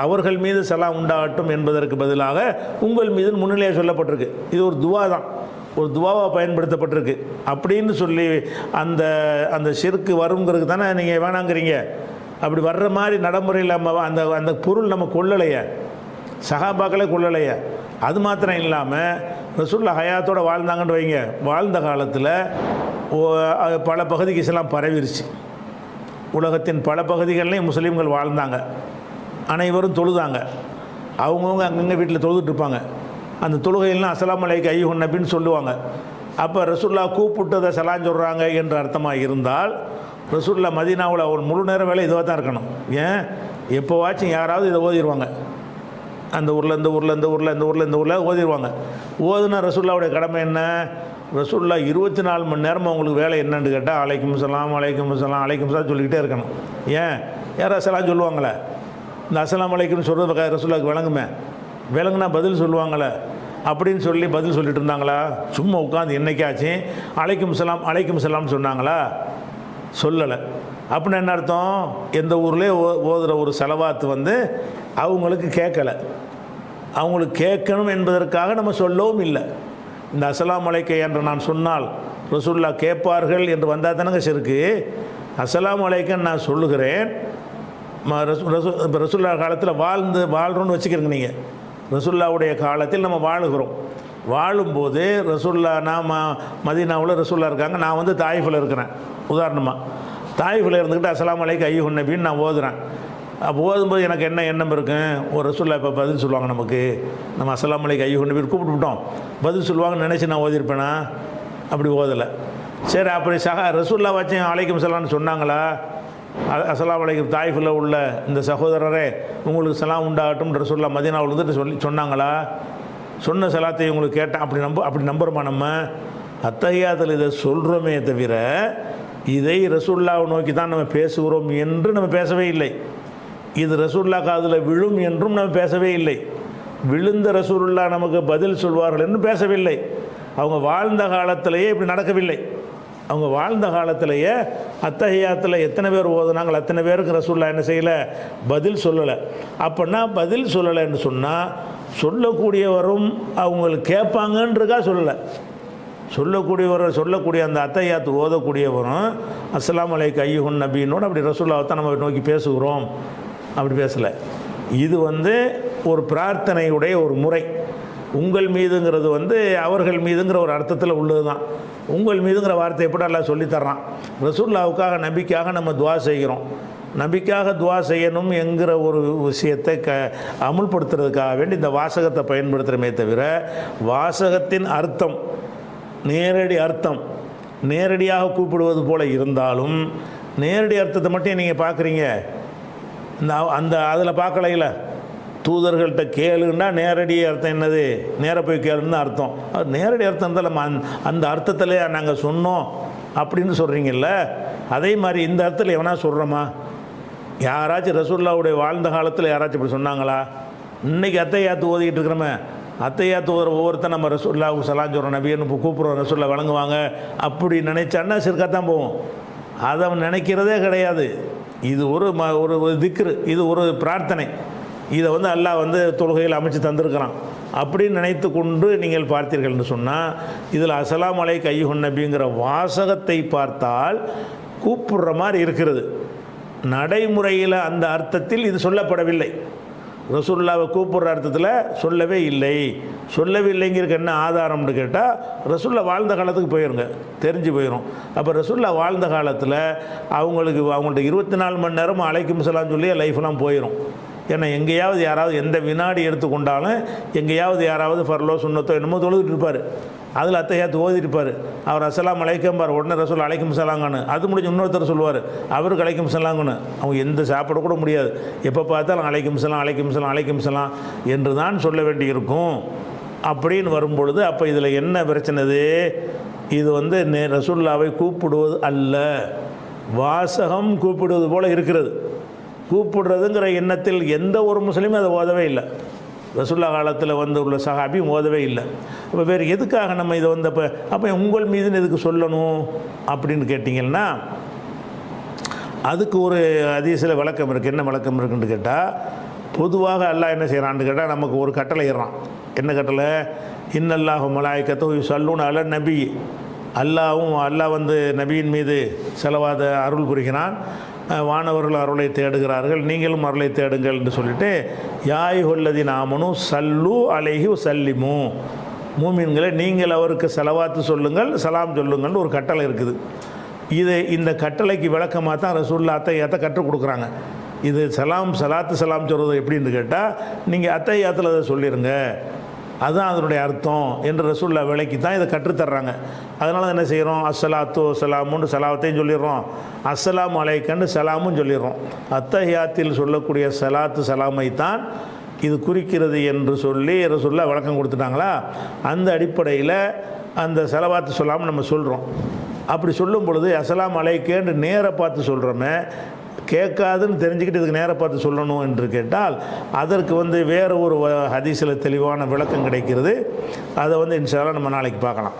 அவர்கள் மீது சலாம் உண்டாகட்டும் என்பதற்கு பதிலாக உங்கள் மீது முன்னிலையாக சொல்லப்பட்டிருக்கு. இது ஒரு துவா தான், ஒரு துவாவாக பயன்படுத்தப்பட்டிருக்கு அப்படின்னு சொல்லி அந்த அந்த ஷிர்க்கு வருங்கிறது தானே நீங்கள் வேணாங்கிறீங்க. அப்படி வர்ற மாதிரி நடைமுறையில் நம்ம அந்த அந்த பொருள் நம்ம கொள்ளலையே, சஹாபாக்களே கொள்ளலையே. அது மாத்திரம் இல்லாமல் ரசூலுல்லாஹ் ஹயாத்தோடு வாழ்ந்தாங்கன்னு வைங்க, வாழ்ந்த காலத்தில் பல பகுதிக்கு இஸ்லாம் பரவிருச்சு. உலகத்தின் பல பகுதிகளிலையும் முஸ்லீம்கள் வாழ்ந்தாங்க, அனைவரும் தொழுதாங்க. அவங்கவுங்க அங்கங்கே வீட்டில் தொழுதுட்டு இருப்பாங்க. அந்த தொழுகையெல்லாம் அஸ்ஸலாமு அலைக்க ஐயுஹன் நபின்னு சொல்லுவாங்க. அப்போ ரசூலுல்லாஹ் கூப்பிட்டதை சலாம் சொல்கிறாங்க என்ற அர்த்தமாக இருந்தால், ரசூலுல்லாஹ் மதீனாவில் ஒரு முழு நேர வேலை இதுவாக தான் இருக்கணும். ஏன், எப்போவாச்சும் யாராவது இதை ஓதிடுவாங்க. அந்த ஊரில் இந்த ஊரில் இந்த ஊரில் இந்த ஊரில் இந்த ஊரில் ஓதிடுவாங்க. ஓதுனா ரசூலுல்லாஹ்வுடைய கடமை என்ன? ரசூலுல்லாஹ் 24 மணி நேரம் அவங்களுக்கு வேலை என்னன்னு கேட்டால் அலைக்கும் சலாம் அலைக்கும் சலாம் அலைக்கும் சலாம் சொல்லிக்கிட்டே இருக்கணும். ஏன், யாரும் சலாம் சொல்லுவாங்களே, இந்த அஸ்ஸலாமு அலைக்கும் சொல்கிறது ரசூலுல்லாஹ்வுக்கு விளங்குமே, விளங்குனா பதில் சொல்லுவாங்களே அப்படின்னு சொல்லி பதில் சொல்லிட்டு இருந்தாங்களா? சும்மா உட்காந்து என்னைக்காச்சும் அலைக்கும் சலாம் சொன்னாங்களா? சொல்லலை. அப்படின்னு என்ன அர்த்தம்? எந்த ஊர்லேயே ஓதுகிற ஒரு செலவாத்து வந்து அவங்களுக்கு கேட்கலை. அவங்களுக்கு கேட்கணும் என்பதற்காக நம்ம சொல்லவும் இல்லை. இந்த அஸ்ஸலாமு அலைக்க என்று நான் சொன்னால் ரசூலுல்லாஹ் கேட்பார்கள் என்று வந்தால் தானங்க ஷிர்க்கு. அஸ்ஸலாமு அலைக்கன்னு நான் சொல்லுகிறேன். இப்போ ரசூலுல்லாஹ் காலத்தில் வாழ்கிறோன்னு வச்சுக்கிறீங்க. நீங்கள் ரசூலுல்லாஹ்வுடைய காலத்தில் நம்ம வாழுகிறோம். வாழும்போது ரசூலுல்லாஹ், நான் மதீனாவில் ரசூலுல்லாஹ் இருக்காங்க, நான் வந்து தாயிஃபில் இருக்கிறேன் உதாரணமாக. தாயிஃபில் இருந்துக்கிட்டு அஸ்ஸலாமு அலைக்க ஐயுஹன் நபின்னு நான் ஓதுறேன். அப்போ ஓதும்போது எனக்கு என்ன எண்ணம் இருக்கும்? ஒரு ரசூலுல்லாஹ் இப்போ பதில் சொல்லுவாங்க நமக்கு, நம்ம அஸ்ஸலாமு அலைக்க ஐயுஹன் நபின்னு கூப்பிட்டுவிட்டோம், பதில் சொல்லுவாங்கன்னு நினச்சி நான் ஓதிருப்பேனா? அப்படி ஓதலை. சரி, அப்படி ரசூலுல்லாஹ் வச்சு அலைக்கும் சலாம்னு சொன்னாங்களா? அஸ்ஸலாமு அலைக்கும் தாயிஃபில் உள்ள இந்த சகோதரரே உங்களுக்கு சலாம் உண்டாகட்டும் ரசூலுல்லாஹ் மதீனாவில் வந்துட்டு சொன்னாங்களா? சொன்ன சலாத்தை உங்களுக்கு கேட்டேன் அப்படி நம்புறோமா? நம்ம அத்தஹியாத்தில் இதை சொல்கிறோமே தவிர இதை ரசூலுல்லாஹ்வை நோக்கி தான் நம்ம பேசுகிறோம் என்று நம்ம பேசவே இல்லை. இது ரசூலுல்லாஹ் காதில் விழும் என்றும் நம்ம பேசவே இல்லை. விழுந்த ரசூலுல்லாஹ் நமக்கு பதில் சொல்வார்கள் என்று பேசவில்லை. அவங்க வாழ்ந்த காலத்திலேயே இப்படி நடக்கவில்லை. அவங்க வாழ்ந்த காலத்திலேயே அத்தஹியாத்தில் எத்தனை பேர் ஓதுனாங்களோ அத்தனை பேருக்கு ரசூலுல்லாஹ் என்ன செய்யலை? பதில் சொல்லலை. அப்படின்னா பதில் சொல்லலைன்னு சொன்னால் சொல்லக்கூடியவரும் அவங்களுக்கு கேட்பாங்கன்றக்கா சொல்லலை. சொல்லக்கூடிய அந்த அத்தஹியாத்து ஓதக்கூடியவரும் அஸ்ஸலாமு அலைக்க ஐயுஹன் நபின்னோடு அப்படி ரசூலுல்லாஹ் தான் நம்ம நோக்கி பேசுகிறோம் அப்படி பேசலை. இது வந்து ஒரு பிரார்த்தனையுடைய ஒரு முறை. உங்கள் மீதுங்கிறது வந்து அவர்கள் மீதுங்கிற ஒரு அர்த்தத்தில் உள்ளது தான். உங்கள் மீதுங்கிற வார்த்தை எப்படி எல்லாம் சொல்லித்தர்றான்? ரசூலுல்லாஹ்வுக்காக நபிக்காக நம்ம துவா செய்கிறோம். நபிக்காக துவா செய்யணும் என்கிற ஒரு விஷயத்தை அமுல்படுத்துறதுக்காக வேண்டி இந்த வாசகத்தை பயன்படுத்துகிறோமே தவிர, வாசகத்தின் அர்த்தம் நேரடி அர்த்தம் நேரடியாக கூப்பிடுவது போல இருந்தாலும் நேரடி அர்த்தத்தை மட்டும் நீங்கள் பார்க்குறீங்க. அந்த அதில் பார்க்கலையில தூதர்கள்ட்ட கேளுன்னா நேரடி அர்த்தம் என்னது? நேர போய் கேளுன்னு அர்த்தம். அது நேரடி அர்த்தம் இருந்தால் நம்ம அந்த அர்த்தத்தில் நாங்கள் சொன்னோம் அப்படின்னு சொல்கிறீங்கல்ல, அதே மாதிரி இந்த அர்த்தத்தில் எவனா சொல்கிறோமா? யாராச்சும் ரசூலுல்லாஹ்வுடைய வாழ்ந்த காலத்தில் யாராச்சும் இப்படி சொன்னாங்களா? இன்றைக்கி அத்தையாத்து ஓதிக்கிட்டு இருக்கிறோமே, அத்தையாத்து ஓதுற ஒவ்வொருத்தர் நம்ம ரசூலுல்லாஹ்வுக்கு சலாம் சொல்கிறோம், நபின்னு கூப்பிட்றோம், ரசூலுல்லாஹ் வழங்குவாங்க அப்படி நினைச்சான்னா சிறுக்காத்தான் போவோம். அதை அவன் நினைக்கிறதே கிடையாது. இது ஒரு திக்ரு, இது ஒரு பிரார்த்தனை. இதை வந்து அல்லாஹ் வந்து தொழுகையில் அமைச்சு தந்திருக்கிறான் அப்படின்னு நினைத்து கொண்டு நீங்கள் பார்த்தீர்கள் என்று சொன்னால், இதில் அஸ்ஸலாமு அலைக்க ஐயுஹன் நபிங்கிற வாசகத்தை பார்த்தால் கூப்பிடுற மாதிரி இருக்கிறது. நடைமுறையில் அந்த அர்த்தத்தில் இது சொல்லப்படவில்லை. ரசூலுல்லாஹ்வை கூப்பிடுற அர்த்தத்தில் சொல்லவே இல்லை. சொல்லவில்லைங்கிறதுக்கு என்ன ஆதாரம்னு கேட்டால், ரசூலுல்லாஹ் வாழ்ந்த காலத்துக்கு போயிருங்க, தெரிஞ்சு போயிடும். அப்போ ரசூலுல்லாஹ் வாழ்ந்த காலத்தில் அவங்கள்ட்ட 24 மணி நேரமும் அலைக்கும் சலாம் சொல்லி லைஃப்லாம் போயிடும். ஏன்னா எங்கேயாவது யாராவது எந்த வினாடி எடுத்துக்கொண்டாலும் எங்கேயாவது யாராவது ஃபர்லோ சுன்னத்தோ என்னமோ தொழுதுட்டு இருப்பார். அதில் அத்தையாத்து ஓதிருப்பார். அவர் அஸ்ஸலாமு அலைக்கும் பார், உடனே ரசூல் அலைக்கும் சலாங்கன்னு, அது முடிஞ்சு இன்னொருத்தர் சொல்லுவார் அவருக்கு அலைக்கும் சலாங்கன்னு. அவங்க எந்த சாப்பிட கூட முடியாது, எப்போ பார்த்தாலும் அலைக்கும் சலாம் அலைக்கும் சலாம் அலைக்கும் சலாம் என்று தான் சொல்ல வேண்டியிருக்கும். அப்படின்னு வரும்பொழுது அப்போ இதில் என்ன பிரச்சனைது? இது வந்து ரசூலுல்லாஹ்வை கூப்பிடுவது அல்ல, வாசகம் கூப்பிடுவது போல் இருக்கிறது. கூப்பிடுறதுங்கிற எண்ணத்தில் எந்த ஒரு முஸ்லீமும் அதை ஓதவே இல்லை. ரசூல்லா காலத்தில் வந்து உள்ள சஹாபி ஓதவே இல்லை. அப்போ வேறு எதுக்காக நம்ம இதை வந்து அப்போ உங்கள் மீதுன்னு எதுக்கு சொல்லணும் அப்படின்னு கேட்டிங்கன்னா, அதுக்கு ஒரு ஹதீஸில் விளக்கம் இருக்குது. என்ன விளக்கம் இருக்குன்னு கேட்டால், பொதுவாக அல்லாஹ் என்ன செய்கிறான்னு கேட்டால் நமக்கு ஒரு கட்டளை இடுறான். என்ன கட்டளை? இன்னல்லாஹு மலாயிக்கத்து யுஸல்லூன அலன் நபி. அல்லாஹ் வந்து நபியின் மீது செலவாத அருள் புரிகிறான், வானவர்கள் அருளை தேடுகிறார்கள், நீங்களும் அருளை தேடுங்கள் என்று சொல்லிட்டு, யாயுல்லதீன ஆமனு சல்லு அலைஹி சல்லிமு, மூமின்களை நீங்கள் அவருக்கு செலவாத்து சொல்லுங்கள், சலாம் சொல்லுங்கள்னு ஒரு கட்டளை இருக்குது. இந்த கட்டளைக்கு விளக்கமாக தான் ரசூலுல்லாஹ் அத்தையாத்தை கற்றுக் கொடுக்குறாங்க. இது சலாத்து சலாம் சொல்கிறது எப்படின்னு கேட்டால், நீங்கள் அத்தையாத்தில் அதை சொல்லிடுங்க, அதுதான் அதனுடைய அர்த்தம் என்று ரசூலுல்லாஹ் விளக்கி தான் இதை கற்றுத்தர்றாங்க. அதனால என்ன செய்கிறோம்? அஸ்ஸலாத்து சலாமுன்னு சலாவத்தையும் சொல்லிடுறோம், அஸ்ஸலாமு அலைக்கன்னு சலாமும் சொல்லிடுறோம். அத்தஹியாத்தில் சொல்லக்கூடிய சலாத்து சலாமை தான் இது குறிக்கிறது என்று சொல்லி ரசூலுல்லாஹ் விளக்கம் கொடுத்துட்டாங்களா. அந்த அடிப்படையில் அந்த சலவாத்து சொல்லாமல் நம்ம சொல்கிறோம். அப்படி சொல்லும் பொழுது அஸ்ஸலாமு அலைக்கேன்னு நேராக பார்த்து சொல்கிறோமே, கேட்காதுன்னு தெரிஞ்சுக்கிட்டு இதுக்கு நேராக பார்த்து சொல்லணும் என்று கேட்டால், அதற்கு வந்து வேறு ஒரு ஹதீஸில் தெளிவான விளக்கம் கிடைக்கிறது. அதை வந்து இன்ஷா அல்லாஹ் நம்ம நாளைக்கு பார்க்கலாம்.